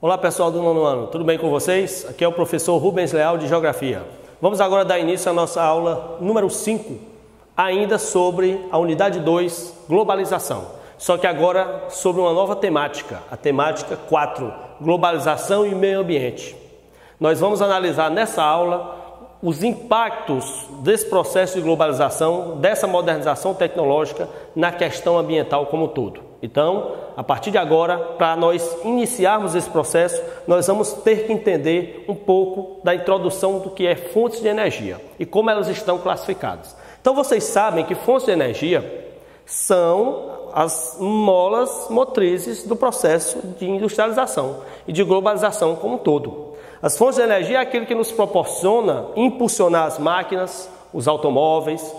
Olá pessoal do nono ano, tudo bem com vocês? Aqui é o professor Rubens Leal de Geografia. Vamos agora dar início à nossa aula número 5, ainda sobre a unidade 2, globalização. Só que agora sobre uma nova temática, a temática 4, globalização e meio ambiente. Nós vamos analisar nessa aula os impactos desse processo de globalização, dessa modernização tecnológica na questão ambiental como um todo. Então, a partir de agora, para nós iniciarmos esse processo, nós vamos ter que entender um pouco da introdução do que é fontes de energia e como elas estão classificadas. Então, vocês sabem que fontes de energia são as molas motrizes do processo de industrialização e de globalização como um todo. As fontes de energia é aquilo que nos proporciona impulsionar as máquinas, os automóveis,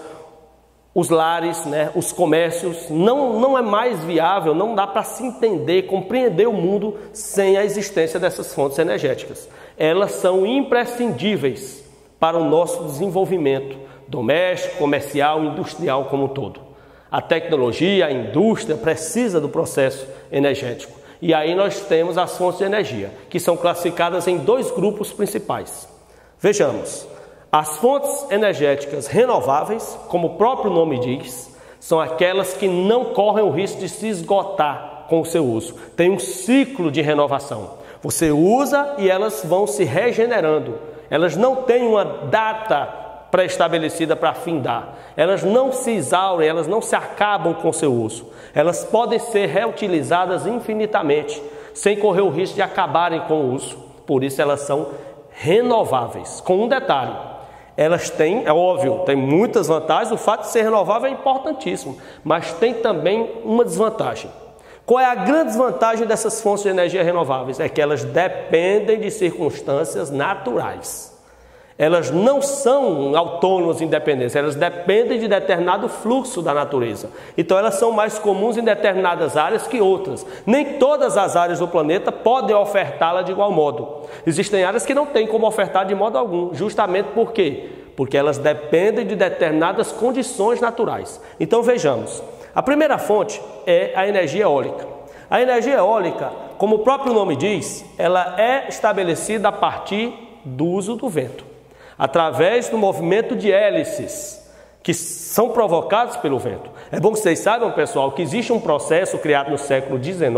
os lares, os comércios. Não é mais viável, não dá para se entender, compreender o mundo sem a existência dessas fontes energéticas. Elas são imprescindíveis para o nosso desenvolvimento doméstico, comercial e industrial como um todo. A tecnologia, a indústria precisa do processo energético. E aí nós temos as fontes de energia, que são classificadas em dois grupos principais. Vejamos, as fontes energéticas renováveis, como o próprio nome diz, são aquelas que não correm o risco de se esgotar com o seu uso. Tem um ciclo de renovação. Você usa e elas vão se regenerando. Elas não têm uma data pré-estabelecida para findar. Elas não se exaurem, elas não se acabam com seu uso. Elas podem ser reutilizadas infinitamente, sem correr o risco de acabarem com o uso. Por isso elas são renováveis. Com um detalhe, elas têm, é óbvio, tem muitas vantagens, o fato de ser renovável é importantíssimo, mas tem também uma desvantagem. Qual é a grande desvantagem dessas fontes de energia renováveis? É que elas dependem de circunstâncias naturais. Elas não são autônomas e independentes, elas dependem de determinado fluxo da natureza. Então elas são mais comuns em determinadas áreas que outras. Nem todas as áreas do planeta podem ofertá-la de igual modo. Existem áreas que não têm como ofertar de modo algum, justamente por quê? Porque elas dependem de determinadas condições naturais. Então vejamos, a primeira fonte é a energia eólica. A energia eólica, como o próprio nome diz, ela é estabelecida a partir do uso do vento, através do movimento de hélices que são provocados pelo vento. É bom que vocês saibam, pessoal, que existe um processo criado no século XIX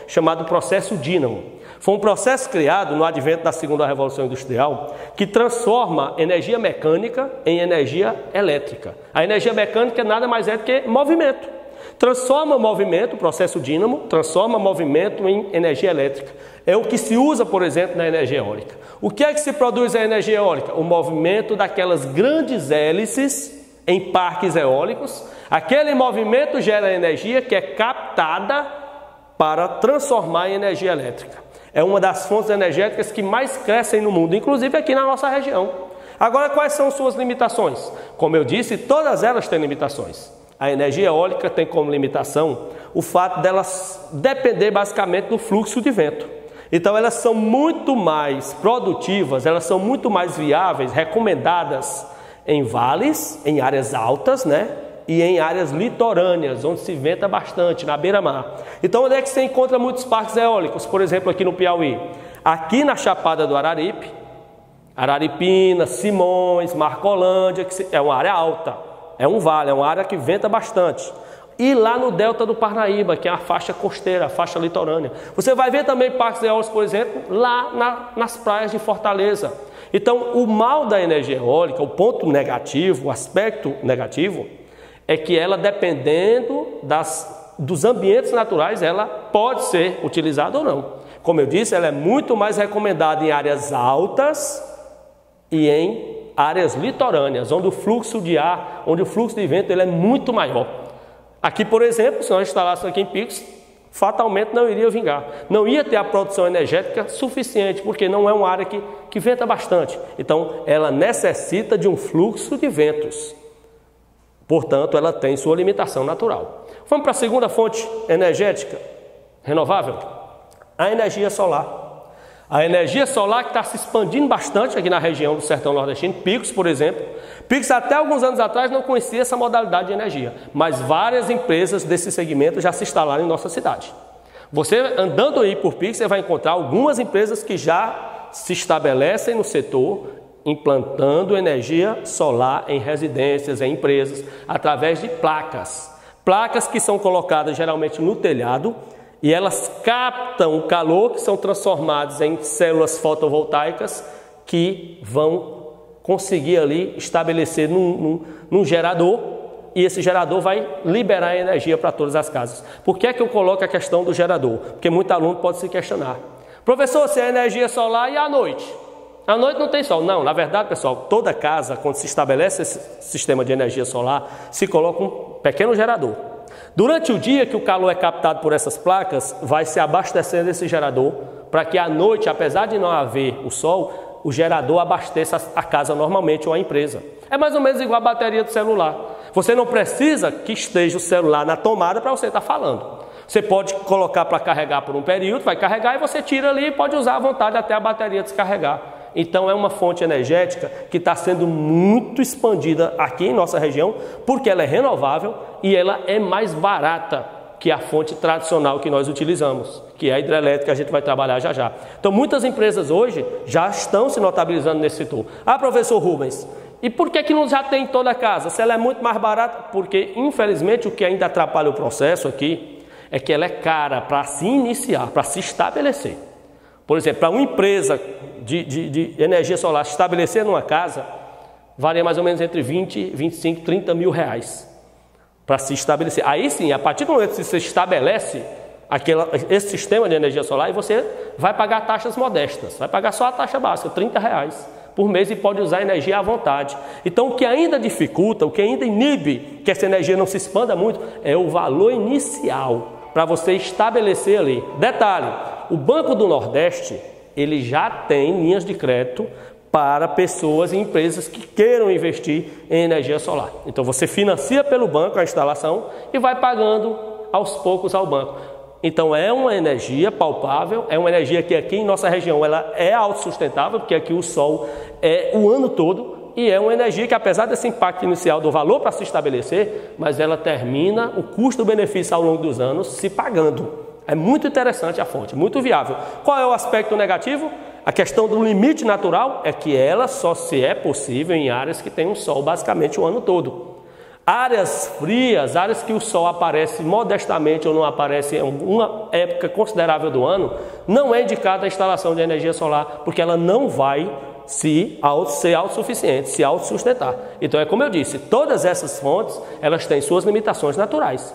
chamado processo dínamo. Foi um processo criado no advento da segunda revolução industrial que transforma energia mecânica em energia elétrica. A energia mecânica nada mais é do que movimento. Transforma o movimento, o processo dínamo, transforma o movimento em energia elétrica. É o que se usa, por exemplo, na energia eólica. O que é que se produz a energia eólica? O movimento daquelas grandes hélices em parques eólicos. Aquele movimento gera energia que é captada para transformar em energia elétrica. É uma das fontes energéticas que mais crescem no mundo, inclusive aqui na nossa região. Agora, quais são suas limitações? Como eu disse, todas elas têm limitações. A energia eólica tem como limitação o fato delas depender basicamente do fluxo de vento. Então elas são muito mais produtivas, elas são muito mais viáveis, recomendadas em vales, em áreas altas, e em áreas litorâneas, onde se venta bastante, na beira-mar. Então onde é que você encontra muitos parques eólicos? Por exemplo, aqui no Piauí. Aqui na Chapada do Araripe, Araripina, Simões, Marcolândia, que é uma área alta. É um vale, é uma área que venta bastante. E lá no delta do Parnaíba, que é a faixa costeira, a faixa litorânea. Você vai ver também parques eólicos, por exemplo, lá nas praias de Fortaleza. Então, o mal da energia eólica, o ponto negativo, o aspecto negativo, é que ela, dependendo dos ambientes naturais, ela pode ser utilizada ou não. Como eu disse, ela é muito mais recomendada em áreas altas e em áreas litorâneas, onde o fluxo de ar, onde o fluxo de vento ele é muito maior. Aqui, por exemplo, se nós instalássemos aqui em Picos, fatalmente não iria vingar. Não ia ter a produção energética suficiente, porque não é uma área que venta bastante. Então, ela necessita de um fluxo de ventos. Portanto, ela tem sua limitação natural. Vamos para a segunda fonte energética renovável? A energia solar. A energia solar que está se expandindo bastante aqui na região do sertão nordestino, Picos, por exemplo. Picos até alguns anos atrás não conhecia essa modalidade de energia, mas várias empresas desse segmento já se instalaram em nossa cidade. Você andando aí por Pique, você vai encontrar algumas empresas que já se estabelecem no setor, implantando energia solar em residências, em empresas, através de placas. Placas que são colocadas geralmente no telhado e elas captam o calor, que são transformados em células fotovoltaicas que vão conseguir ali estabelecer num gerador, e esse gerador vai liberar energia para todas as casas. Por que é que eu coloco a questão do gerador? Porque muito aluno pode se questionar. Professor, se é energia solar e à noite? À noite não tem sol. Não, na verdade, pessoal, toda casa, quando se estabelece esse sistema de energia solar, se coloca um pequeno gerador. Durante o dia que o calor é captado por essas placas, vai se abastecendo esse gerador, para que à noite, apesar de não haver o sol, o gerador abasteça a casa normalmente ou a empresa. É mais ou menos igual a bateria do celular. Você não precisa que esteja o celular na tomada para você estar falando. Você pode colocar para carregar por um período, vai carregar e você tira ali e pode usar à vontade até a bateria descarregar. Então é uma fonte energética que está sendo muito expandida aqui em nossa região, porque ela é renovável e ela é mais barata que a fonte tradicional que nós utilizamos, que é a hidrelétrica, a gente vai trabalhar já já. Então muitas empresas hoje já estão se notabilizando nesse setor. Ah, professor Rubens, e por que não já tem em toda a casa? Se ela é muito mais barata? Porque infelizmente o que ainda atrapalha o processo aqui é que ela é cara para se iniciar, para se estabelecer. Por exemplo, para uma empresa de energia solar se estabelecer numa casa, varia mais ou menos entre 20, 25, 30 mil reais para se estabelecer. Aí sim, a partir do momento que você estabelece esse sistema de energia solar, e você vai pagar taxas modestas, vai pagar só a taxa básica, 30 reais por mês, e pode usar a energia à vontade. Então o que ainda dificulta, o que ainda inibe que essa energia não se expanda muito, é o valor inicial para você estabelecer ali. Detalhe, o Banco do Nordeste, ele já tem linhas de crédito para pessoas e empresas que queiram investir em energia solar. Então você financia pelo banco a instalação e vai pagando aos poucos ao banco. Então é uma energia palpável, é uma energia que aqui em nossa região ela é autossustentável, porque aqui o sol é o ano todo, e é uma energia que, apesar desse impacto inicial do valor para se estabelecer, mas ela termina o custo-benefício ao longo dos anos se pagando. É muito interessante a fonte, muito viável. Qual é o aspecto negativo? A questão do limite natural é que ela só se é possível em áreas que tem um sol basicamente o ano todo. Áreas frias, áreas que o sol aparece modestamente ou não aparece em uma época considerável do ano, não é indicada a instalação de energia solar, porque ela não vai ser autossuficiente, se autossustentar. Então é como eu disse, todas essas fontes, elas têm suas limitações naturais.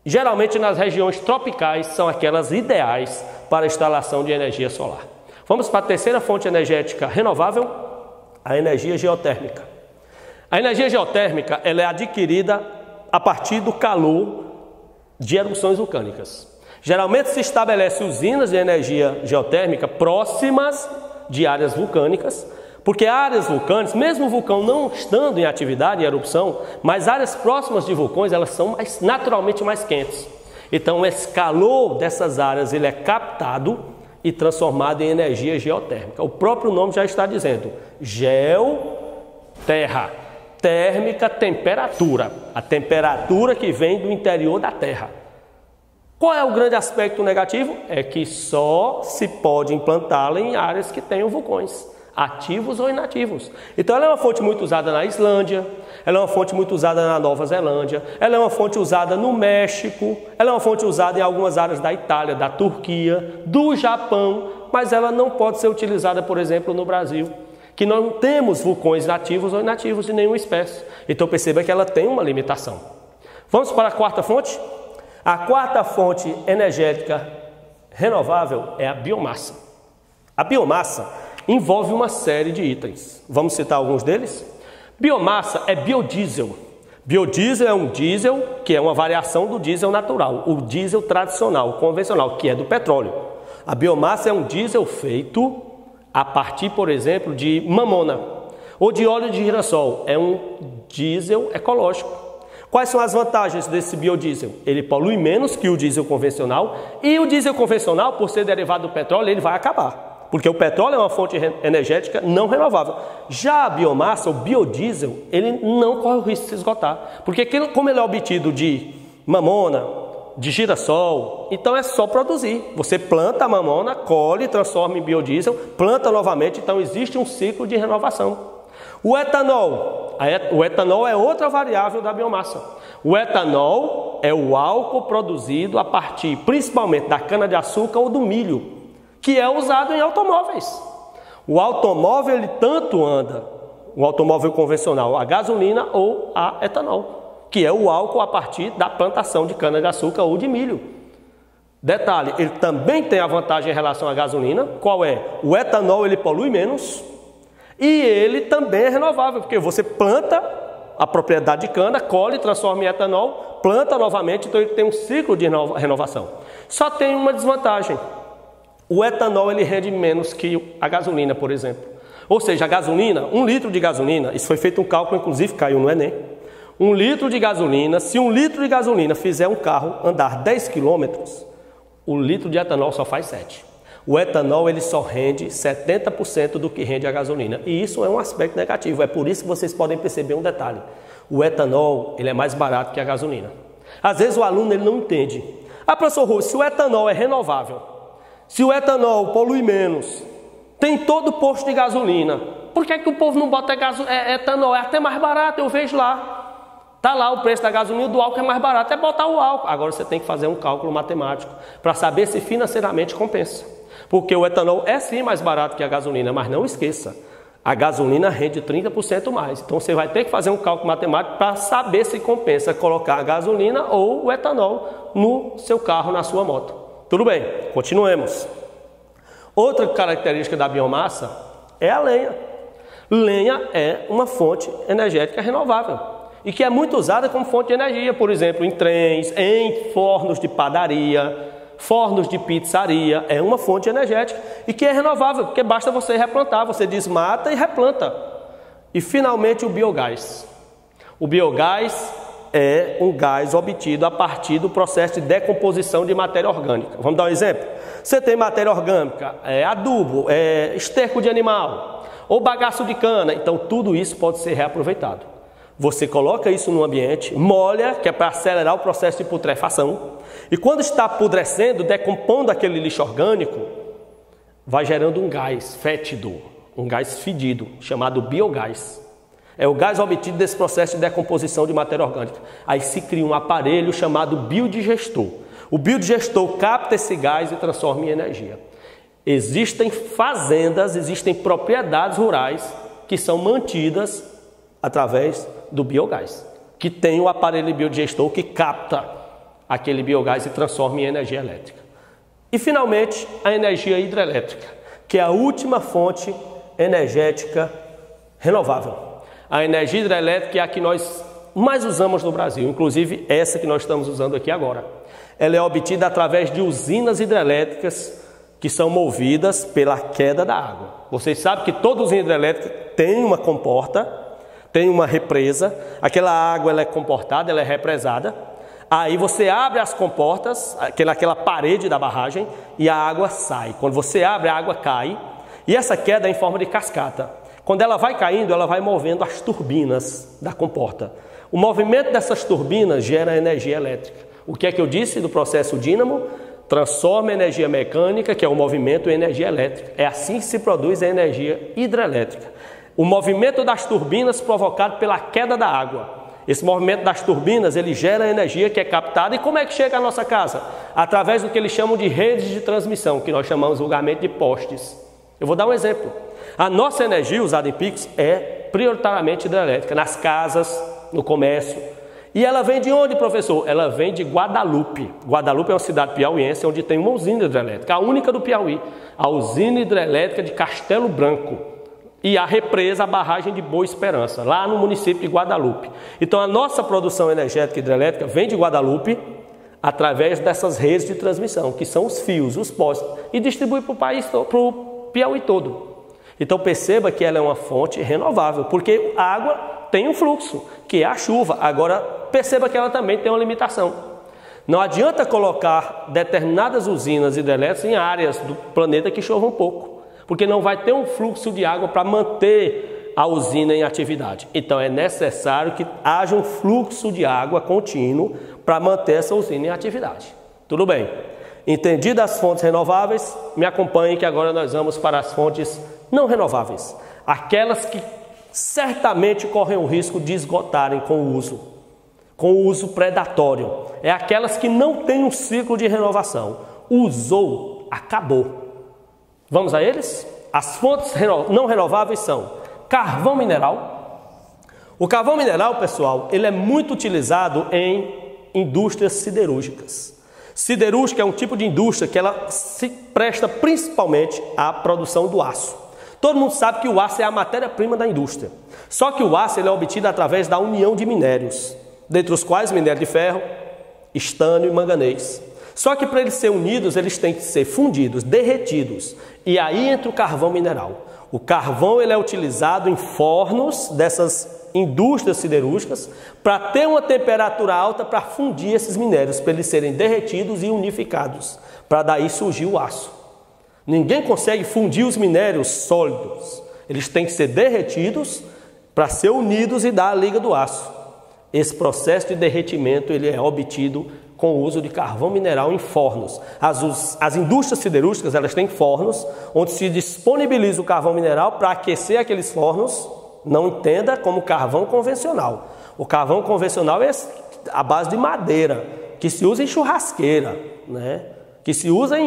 Geralmente nas regiões tropicais são aquelas ideais para a instalação de energia solar. Vamos para a terceira fonte energética renovável, a energia geotérmica. A energia geotérmica ela é adquirida a partir do calor de erupções vulcânicas. Geralmente se estabelece usinas de energia geotérmica próximas de áreas vulcânicas, porque áreas vulcânicas, mesmo o vulcão não estando em atividade, em erupção, mas áreas próximas de vulcões, elas são naturalmente mais quentes. Então esse calor dessas áreas ele é captado e transformado em energia geotérmica. O próprio nome já está dizendo, terra, térmica, temperatura. A temperatura que vem do interior da Terra. Qual é o grande aspecto negativo? É que só se pode implantá-la em áreas que tenham vulcões, ativos ou inativos. Então ela é uma fonte muito usada na Islândia, ela é uma fonte muito usada na Nova Zelândia, ela é uma fonte usada no México, ela é uma fonte usada em algumas áreas da Itália, da Turquia, do Japão, mas ela não pode ser utilizada, por exemplo, no Brasil, que não temos vulcões nativos ou inativos de nenhuma espécie. Então perceba que ela tem uma limitação. Vamos para a quarta fonte? A quarta fonte energética renovável é a biomassa. A biomassa envolve uma série de itens. Vamos citar alguns deles? Biomassa é biodiesel. Biodiesel é um diesel que é uma variação do diesel natural, o diesel tradicional, convencional, que é do petróleo. A biomassa é um diesel feito a partir, por exemplo, de mamona ou de óleo de girassol. É um diesel ecológico. Quais são as vantagens desse biodiesel? Ele polui menos que o diesel convencional, e o diesel convencional, por ser derivado do petróleo, ele vai acabar, porque o petróleo é uma fonte energética não renovável. Já a biomassa, o biodiesel, ele não corre o risco de se esgotar, porque como ele é obtido de mamona, de girassol, então é só produzir. Você planta a mamona, colhe, transforma em biodiesel, planta novamente, então existe um ciclo de renovação. O etanol é outra variável da biomassa. O etanol é o álcool produzido a partir principalmente da cana-de-açúcar ou do milho, que é usado em automóveis. O automóvel ele tanto anda, o automóvel convencional, a gasolina ou a etanol, que é o álcool a partir da plantação de cana-de-açúcar ou de milho. Detalhe, ele também tem a vantagem em relação à gasolina. Qual é? O etanol ele polui menos e ele também é renovável, porque você planta a propriedade de cana, colhe, transforma em etanol, planta novamente, então ele tem um ciclo de renovação. Só tem uma desvantagem. O etanol ele rende menos que a gasolina, por exemplo. Ou seja, a gasolina, 1 litro de gasolina, isso foi feito um cálculo, inclusive caiu no Enem. 1 litro de gasolina, se 1 litro de gasolina fizer um carro andar 10 quilômetros, o litro de etanol só faz 7. O etanol ele só rende 70% do que rende a gasolina. E isso é um aspecto negativo. É por isso que vocês podem perceber um detalhe. O etanol ele é mais barato que a gasolina. Às vezes o aluno ele não entende. Professor Rui, se o etanol é renovável, se o etanol polui menos, tem todo posto de gasolina, por que o povo não bota etanol? É até mais barato, eu vejo lá. Está lá o preço da gasolina, do álcool é mais barato, é botar o álcool. Agora você tem que fazer um cálculo matemático para saber se financeiramente compensa. Porque o etanol é sim mais barato que a gasolina, mas não esqueça, a gasolina rende 30% mais. Então você vai ter que fazer um cálculo matemático para saber se compensa colocar a gasolina ou o etanol no seu carro, na sua moto. Tudo bem, continuemos. Outra característica da biomassa é a lenha. Lenha é uma fonte energética renovável e que é muito usada como fonte de energia, por exemplo, em trens, em fornos de padaria, fornos de pizzaria. É uma fonte energética e que é renovável, porque basta você replantar, você desmata e replanta. E finalmente o biogás. O biogás é um gás obtido a partir do processo de decomposição de matéria orgânica. Vamos dar um exemplo? Você tem matéria orgânica, adubo, esterco de animal ou bagaço de cana, então tudo isso pode ser reaproveitado. Você coloca isso no ambiente, molha, que é para acelerar o processo de putrefação, e quando está apodrecendo, decompondo aquele lixo orgânico, vai gerando um gás fétido, um gás fedido, chamado biogás. É o gás obtido desse processo de decomposição de matéria orgânica. Aí se cria um aparelho chamado biodigestor. O biodigestor capta esse gás e transforma em energia. Existem fazendas, existem propriedades rurais que são mantidas através do biogás, que tem o aparelho biodigestor que capta aquele biogás e transforma em energia elétrica. E finalmente a energia hidrelétrica, que é a última fonte energética renovável. A energia hidrelétrica é a que nós mais usamos no Brasil, inclusive essa que nós estamos usando aqui agora. Ela é obtida através de usinas hidrelétricas que são movidas pela queda da água. Vocês sabem que toda usina hidrelétrica tem uma comporta, tem uma represa, aquela água ela é comportada, ela é represada. Aí você abre as comportas, aquela parede da barragem, e a água sai. Quando você abre, a água cai, e essa queda é em forma de cascata. Quando ela vai caindo, ela vai movendo as turbinas da comporta. O movimento dessas turbinas gera energia elétrica. O que é que eu disse do processo dínamo? Transforma energia mecânica, que é o movimento, em energia elétrica. É assim que se produz a energia hidrelétrica. O movimento das turbinas provocado pela queda da água. Esse movimento das turbinas, ele gera energia que é captada. E como é que chega à nossa casa? Através do que eles chamam de redes de transmissão, que nós chamamos vulgarmente de postes. Eu vou dar um exemplo. A nossa energia usada em picos é prioritariamente hidrelétrica, nas casas, no comércio. E ela vem de onde, professor? Ela vem de Guadalupe. Guadalupe é uma cidade piauiense onde tem uma usina hidrelétrica, a única do Piauí. A usina hidrelétrica de Castelo Branco. E a represa, a barragem de Boa Esperança, lá no município de Guadalupe. Então a nossa produção energética hidrelétrica vem de Guadalupe através dessas redes de transmissão, que são os fios, os postes, e distribui para o país, para o Piauí todo. Então perceba que ela é uma fonte renovável, porque a água tem um fluxo, que é a chuva. Agora perceba que ela também tem uma limitação. Não adianta colocar determinadas usinas hidrelétricas em áreas do planeta que chova um pouco, porque não vai ter um fluxo de água para manter a usina em atividade. Então é necessário que haja um fluxo de água contínuo para manter essa usina em atividade. Tudo bem? Entendidas as fontes renováveis, me acompanhem que agora nós vamos para as fontes não renováveis. Aquelas que certamente correm o risco de esgotarem com o uso predatório. É aquelas que não têm um ciclo de renovação. Usou, acabou. Vamos a eles? As fontes não renováveis são carvão mineral. O carvão mineral, pessoal, ele é muito utilizado em indústrias siderúrgicas. Siderúrgica é um tipo de indústria que ela se presta principalmente à produção do aço. Todo mundo sabe que o aço é a matéria-prima da indústria. Só que o aço ele é obtido através da união de minérios, dentre os quais minério de ferro, estânio e manganês. Só que para eles serem unidos, eles têm que ser fundidos, derretidos. E aí entra o carvão mineral. O carvão ele é utilizado em fornos dessas indústrias siderúrgicas para ter uma temperatura alta para fundir esses minérios, para eles serem derretidos e unificados, para daí surgir o aço. Ninguém consegue fundir os minérios sólidos. Eles têm que ser derretidos para ser unidos e dar a liga do aço. Esse processo de derretimento ele é obtido com o uso de carvão mineral em fornos. As indústrias siderúrgicas elas têm fornos onde se disponibiliza o carvão mineral para aquecer aqueles fornos. Não entenda como carvão convencional. O carvão convencional é a base de madeira, que se usa em churrasqueira, né? Que se usa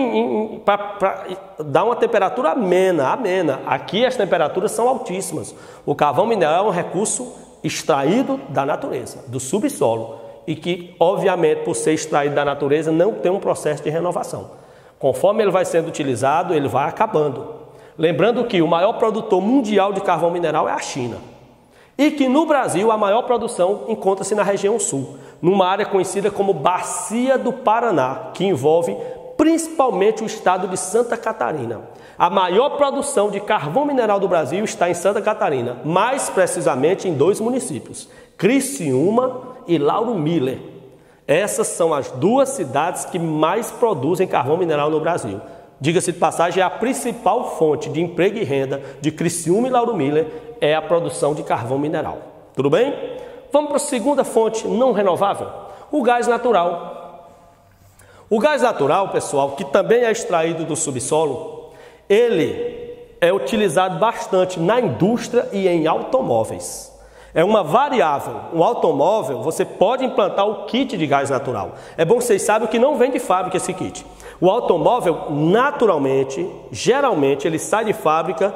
para dar uma temperatura amena. Aqui as temperaturas são altíssimas. O carvão mineral é um recurso extraído da natureza, do subsolo, e que, obviamente, por ser extraído da natureza, não tem um processo de renovação. Conforme ele vai sendo utilizado, ele vai acabando. Lembrando que o maior produtor mundial de carvão mineral é a China. E que no Brasil a maior produção encontra-se na região sul, numa área conhecida como Bacia do Paraná, que envolve principalmente o estado de Santa Catarina. A maior produção de carvão mineral do Brasil está em Santa Catarina, mais precisamente em 2 municípios, Criciúma e Lauro Miller. Essas são as 2 cidades que mais produzem carvão mineral no Brasil. Diga-se de passagem, a principal fonte de emprego e renda de Criciúma e Lauro Miller é a produção de carvão mineral. Tudo bem? Vamos para a segunda fonte não renovável, o gás natural. O gás natural, pessoal, que também é extraído do subsolo, ele é utilizado bastante na indústria e em automóveis. É uma variável. O automóvel, você pode implantar o kit de gás natural. É bom que vocês saibam que não vem de fábrica esse kit. O automóvel, naturalmente, geralmente, ele sai de fábrica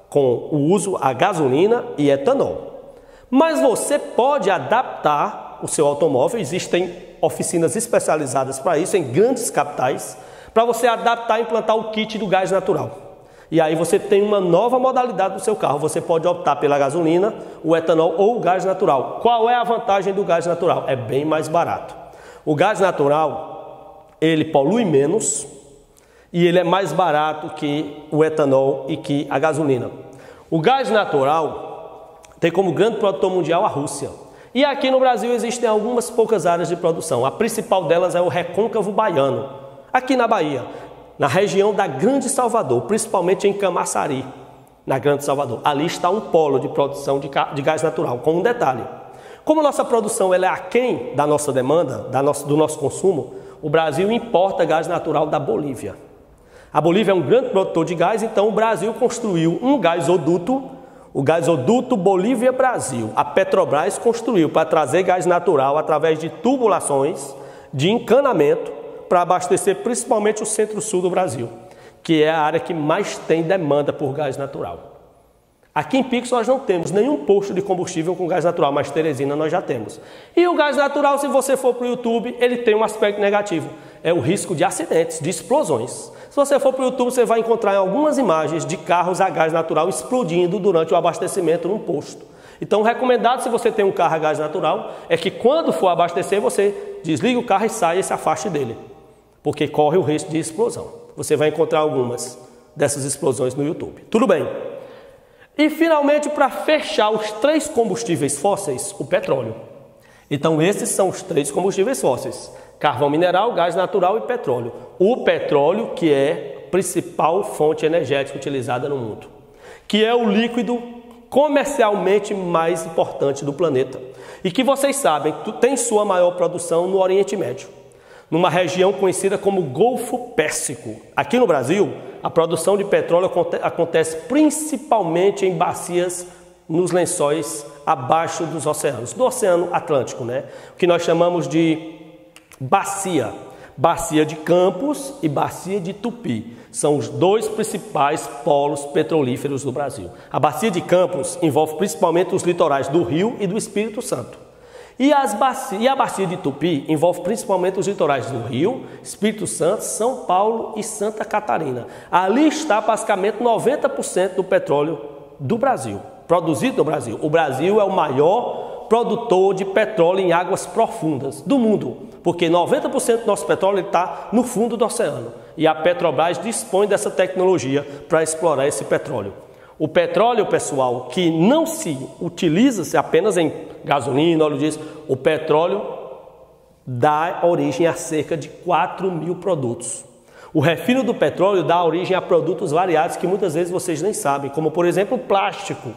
com o uso a gasolina e etanol. Mas você pode adaptar o seu automóvel, existem oficinas especializadas para isso, em grandes capitais, para você adaptar e implantar o kit do gás natural. E aí você tem uma nova modalidade do seu carro, você pode optar pela gasolina, o etanol ou o gás natural. Qual é a vantagem do gás natural? É bem mais barato. O gás natural, ele polui menos e ele é mais barato que o etanol e que a gasolina. O gás natural tem como grande produtor mundial a Rússia. E aqui no Brasil existem algumas poucas áreas de produção. A principal delas é o Recôncavo Baiano, aqui na Bahia, na região da Grande Salvador, principalmente em Camaçari, na Grande Salvador. Ali está um polo de produção de gás natural, com um detalhe. Como nossa produção ela é aquém da nossa demanda, do nosso consumo, o Brasil importa gás natural da Bolívia. A Bolívia é um grande produtor de gás, então o Brasil construiu um gasoduto, o gasoduto Bolívia-Brasil. A Petrobras construiu para trazer gás natural através de tubulações de encanamento para abastecer principalmente o centro-sul do Brasil, que é a área que mais tem demanda por gás natural. Aqui em Pix nós não temos nenhum posto de combustível com gás natural, mas Teresina nós já temos. E o gás natural, se você for para o YouTube, ele tem um aspecto negativo. É o risco de acidentes, de explosões. Se você for para o YouTube, você vai encontrar algumas imagens de carros a gás natural explodindo durante o abastecimento num posto. Então, recomendado, se você tem um carro a gás natural, é que quando for abastecer, você desligue o carro e saia e se afaste dele, porque corre o risco de explosão. Você vai encontrar algumas dessas explosões no YouTube. Tudo bem. E, finalmente, para fechar os 3 combustíveis fósseis, o petróleo. Então, esses são os 3 combustíveis fósseis: carvão mineral, gás natural e petróleo. O petróleo, que é a principal fonte energética utilizada no mundo, que é o líquido comercialmente mais importante do planeta. E que vocês sabem, tem sua maior produção no Oriente Médio, numa região conhecida como Golfo Pérsico. Aqui no Brasil, a produção de petróleo acontece principalmente em bacias nos lençóis abaixo dos oceanos, do Oceano Atlântico, né? O que nós chamamos de bacia. Bacia de Campos e Bacia de Tupi. São os dois principais polos petrolíferos do Brasil. A Bacia de Campos envolve principalmente os litorais do Rio e do Espírito Santo. E a Bacia de Tupi envolve principalmente os litorais do Rio, Espírito Santo, São Paulo e Santa Catarina. Ali está basicamente 90% do petróleo do Brasil, produzido no Brasil. O Brasil é o maior produtor de petróleo em águas profundas do mundo, porque 90% do nosso petróleo está no fundo do oceano. E a Petrobras dispõe dessa tecnologia para explorar esse petróleo. O petróleo, pessoal, que não se utiliza apenas em gasolina, óleo diesel, o petróleo dá origem a cerca de 4.000 produtos. O refino do petróleo dá origem a produtos variados que muitas vezes vocês nem sabem, como por exemplo o plástico.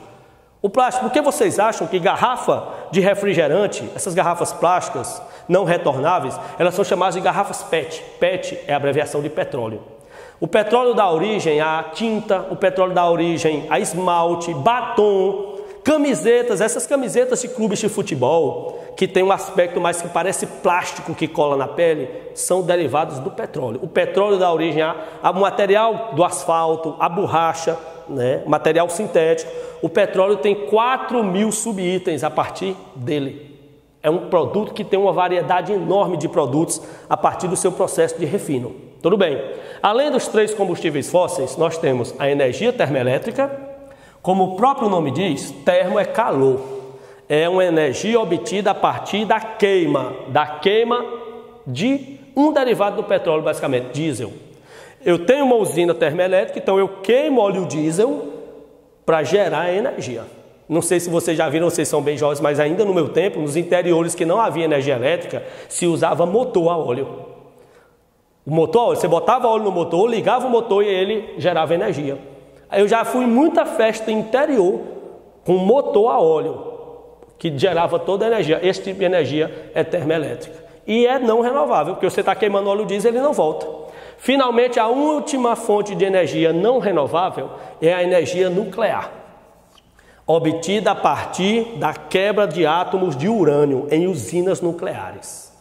O plástico, por que vocês acham que garrafa de refrigerante, essas garrafas plásticas não retornáveis, elas são chamadas de garrafas PET? PET é a abreviação de petróleo. O petróleo dá origem a tinta, o petróleo dá origem a esmalte, batom, camisetas, essas camisetas de clubes de futebol, que tem um aspecto mais que parece plástico que cola na pele, são derivados do petróleo. O petróleo dá origem a material do asfalto, a borracha, né, material sintético. O petróleo tem 4.000 subitens a partir dele. É um produto que tem uma variedade enorme de produtos a partir do seu processo de refino. Tudo bem. Além dos três combustíveis fósseis, nós temos a energia termoelétrica. Como o próprio nome diz, termo é calor. É uma energia obtida a partir da queima de um derivado do petróleo, basicamente, diesel. Eu tenho uma usina termoelétrica, então eu queimo óleo diesel para gerar energia. Não sei se vocês já viram, vocês são bem jovens, mas ainda no meu tempo, nos interiores que não havia energia elétrica, se usava motor a óleo. O motor, você botava óleo no motor, ligava o motor e ele gerava energia. Eu já fui em muita festa interior com motor a óleo, que gerava toda a energia. Esse tipo de energia é termoelétrica. E é não renovável, porque você está queimando óleo diesel e ele não volta. Finalmente, a última fonte de energia não renovável é a energia nuclear, obtida a partir da quebra de átomos de urânio em usinas nucleares.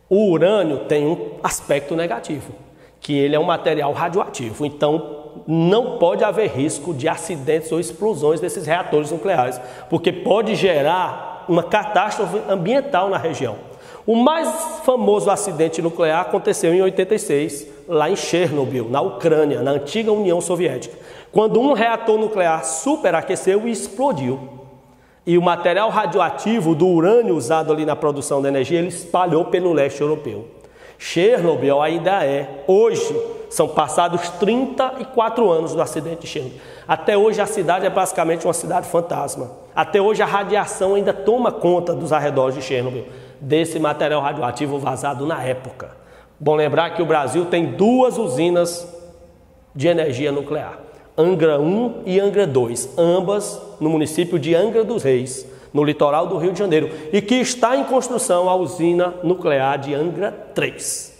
O urânio tem um aspecto negativo, que ele é um material radioativo, então não pode haver risco de acidentes ou explosões desses reatores nucleares, porque pode gerar uma catástrofe ambiental na região. O mais famoso acidente nuclear aconteceu em 86, lá em Chernobyl, na Ucrânia, na antiga União Soviética, quando um reator nuclear superaqueceu e explodiu. E o material radioativo do urânio usado ali na produção da energia, ele espalhou pelo leste europeu. Chernobyl ainda é, hoje, são passados 34 anos do acidente de Chernobyl. Até hoje a cidade é basicamente uma cidade fantasma. Até hoje a radiação ainda toma conta dos arredores de Chernobyl, desse material radioativo vazado na época. Bom lembrar que o Brasil tem duas usinas de energia nuclear, Angra 1 e Angra 2, ambas no município de Angra dos Reis, no litoral do Rio de Janeiro, e que está em construção a usina nuclear de Angra 3.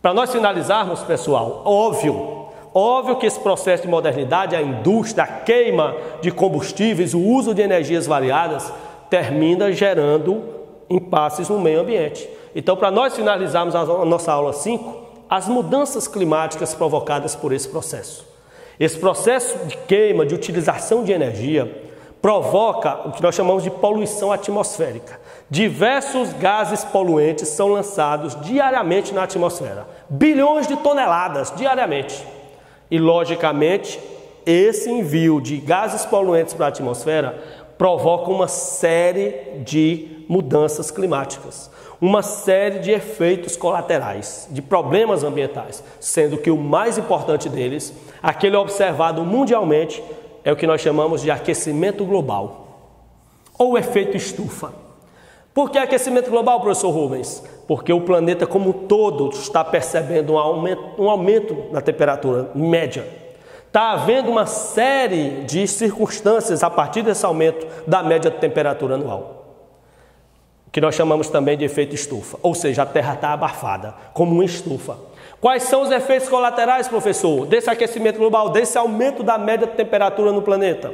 Para nós finalizarmos, pessoal, óbvio que esse processo de modernidade, a indústria, a queima de combustíveis, o uso de energias variadas, termina gerando impasses no meio ambiente. Então, para nós finalizarmos a nossa aula 5, as mudanças climáticas provocadas por esse processo. Esse processo de queima, de utilização de energia, provoca o que nós chamamos de poluição atmosférica. Diversos gases poluentes são lançados diariamente na atmosfera, bilhões de toneladas diariamente. E, logicamente, esse envio de gases poluentes para a atmosfera provoca uma série de mudanças climáticas, uma série de efeitos colaterais, de problemas ambientais, sendo que o mais importante deles, aquele observado mundialmente, é o que nós chamamos de aquecimento global, ou efeito estufa. Por que aquecimento global, professor Rubens? Porque o planeta como um todo está percebendo um aumento na temperatura média. Está havendo uma série de circunstâncias a partir desse aumento da média de temperatura anual, que nós chamamos também de efeito estufa, ou seja, a Terra está abafada, como uma estufa. Quais são os efeitos colaterais, professor, desse aquecimento global, desse aumento da média de temperatura no planeta?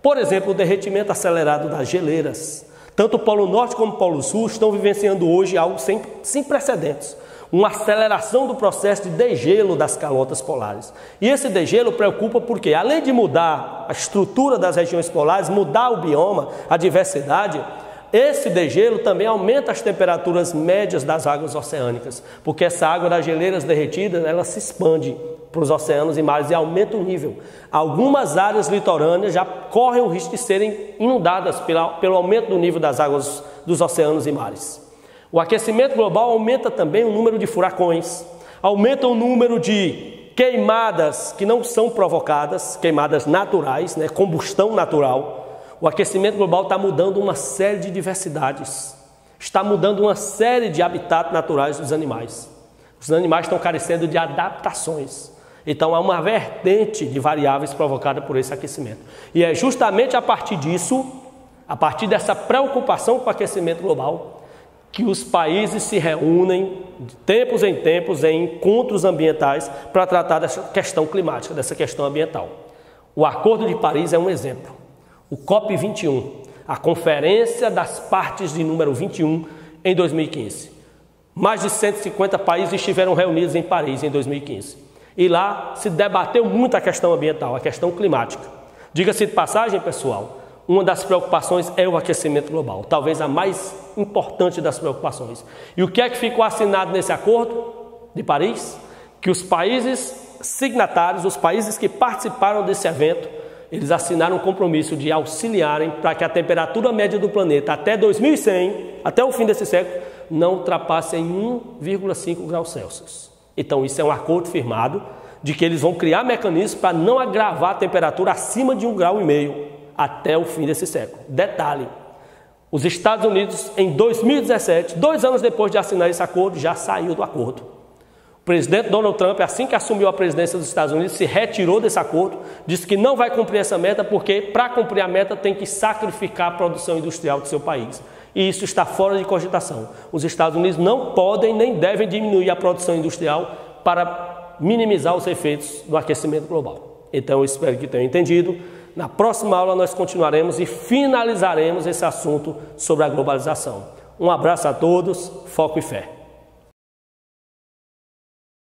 Por exemplo, o derretimento acelerado das geleiras. Tanto o Polo Norte como o Polo Sul estão vivenciando hoje algo sem precedentes. Uma aceleração do processo de degelo das calotas polares. E esse degelo preocupa porque, além de mudar a estrutura das regiões polares, mudar o bioma, a diversidade, esse degelo também aumenta as temperaturas médias das águas oceânicas, porque essa água das geleiras derretidas, ela se expande para os oceanos e mares e aumenta o nível. Algumas áreas litorâneas já correm o risco de serem inundadas pelo aumento do nível das águas dos oceanos e mares. O aquecimento global aumenta também o número de furacões, aumenta o número de queimadas que não são provocadas, queimadas naturais, combustão natural. O aquecimento global está mudando uma série de diversidades, está mudando uma série de habitats naturais dos animais. Os animais estão carecendo de adaptações. Então, há uma vertente de variáveis provocada por esse aquecimento. E é justamente a partir disso, a partir dessa preocupação com o aquecimento global, que os países se reúnem de tempos em tempos em encontros ambientais para tratar dessa questão climática, dessa questão ambiental. O Acordo de Paris é um exemplo. O COP21, a Conferência das Partes de número 21 em 2015. Mais de 150 países estiveram reunidos em Paris em 2015. E lá se debateu muito a questão ambiental, a questão climática. Diga-se de passagem, pessoal, uma das preocupações é o aquecimento global, talvez a mais importante das preocupações. E o que é que ficou assinado nesse Acordo de Paris? Que os países signatários, os países que participaram desse evento, eles assinaram um compromisso de auxiliarem para que a temperatura média do planeta até 2100, até o fim desse século, não ultrapasse em 1,5 graus Celsius. Então isso é um acordo firmado de que eles vão criar mecanismos para não agravar a temperatura acima de 1,5 graus até o fim desse século. Detalhe, os Estados Unidos em 2017, 2 anos depois de assinar esse acordo, já saiu do acordo. O presidente Donald Trump, assim que assumiu a presidência dos Estados Unidos, se retirou desse acordo, disse que não vai cumprir essa meta porque, para cumprir a meta, tem que sacrificar a produção industrial do seu país. E isso está fora de cogitação. Os Estados Unidos não podem nem devem diminuir a produção industrial para minimizar os efeitos do aquecimento global. Então, eu espero que tenham entendido. Na próxima aula, nós continuaremos e finalizaremos esse assunto sobre a globalização. Um abraço a todos, foco e fé.